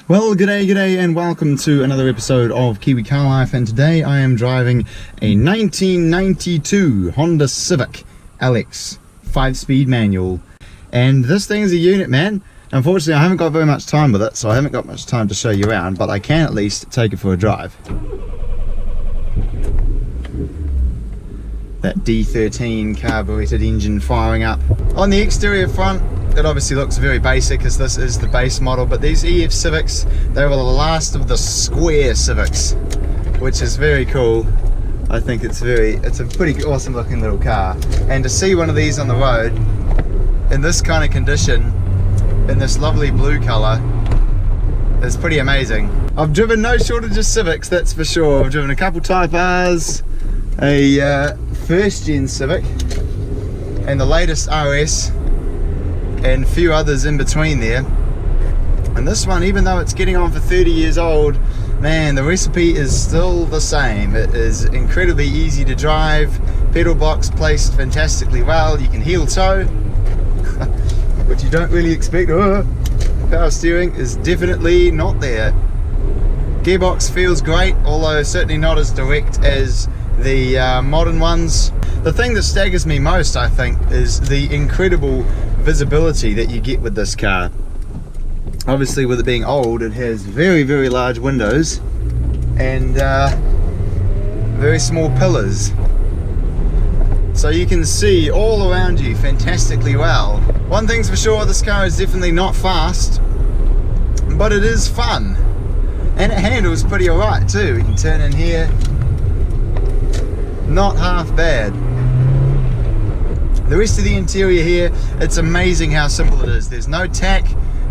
Well, g'day and welcome to another episode of Kiwi Car Life, and today I am driving a 1992 Honda Civic LX 5-speed manual, and this thing is a unit, man. Unfortunately, I haven't got very much time with it, so I haven't got much time to show you around, but I can at least take it for a drive. That D13 carbureted engine firing up. On the exterior front, it obviously looks very basic as this is the base model, but these EF Civics, they were the last of the square Civics, which is very cool. I think it's a pretty awesome looking little car, and to see one of these on the road in this kind of condition, in this lovely blue color, is pretty amazing. I've driven no shortage of Civics, that's for sure. I've driven a couple Type R's, a first gen Civic, and the latest RS, and a few others in between there. And this one, even though it's getting on for 30 years old, man, the recipe is still the same. It is incredibly easy to drive, pedal box placed fantastically well, you can heel toe, which you don't really expect. Power steering is definitely not there. Gearbox feels great, although certainly not as direct as the modern ones. The thing that staggers me most, I think, is the incredible visibility that you get with this car. Obviously, with it being old, it has very large windows and very small pillars, so you can see all around you fantastically well. One thing's for sure, this car is definitely not fast, but it is fun, and it handles pretty alright too. We can turn in here, not half bad. The rest of the interior here, it's amazing how simple it is. There's no tack,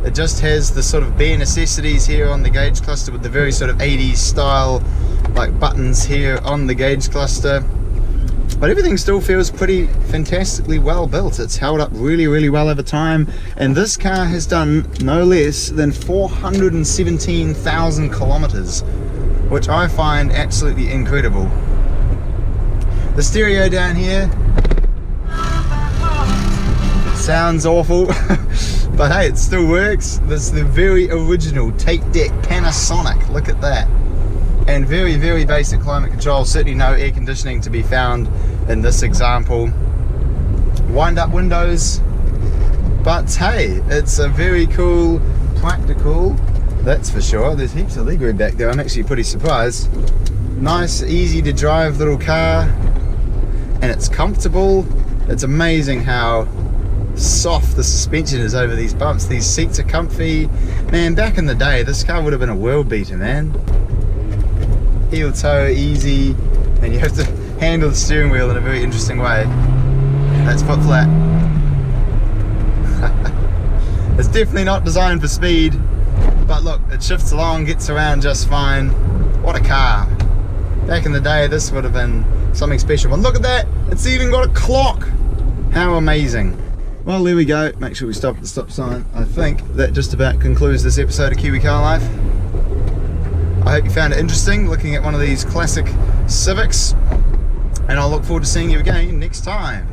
it just has the sort of bare necessities here on the gauge cluster with the very sort of 80s style like buttons here on the gauge cluster. But everything still feels pretty fantastically well built. It's held up really well over time, and this car has done no less than 417,000 kilometers, which I find absolutely incredible. The stereo down here sounds awful, but hey, it still works. This is the very original tape deck Panasonic, look at that. And very basic climate control, certainly no air conditioning to be found in this example. Wind up windows, but hey, it's a very cool, practical, that's for sure. There's heaps of legroom back there, I'm actually pretty surprised. Nice, easy to drive little car, and it's comfortable. It's amazing how soft the suspension is over these bumps. These seats are comfy. Man, back in the day, this car would have been a world beater, man. Heel toe, easy, and you have to handle the steering wheel in a very interesting way. That's foot flat. It's definitely not designed for speed, but look, it shifts along, gets around just fine. What a car. Back in the day, this would have been something special. And look at that, it's even got a clock. How amazing. Well, there we go. Make sure we stop at the stop sign. I think that just about concludes this episode of Kiwi Car Life. I hope you found it interesting looking at one of these classic Civics, and I'll look forward to seeing you again next time.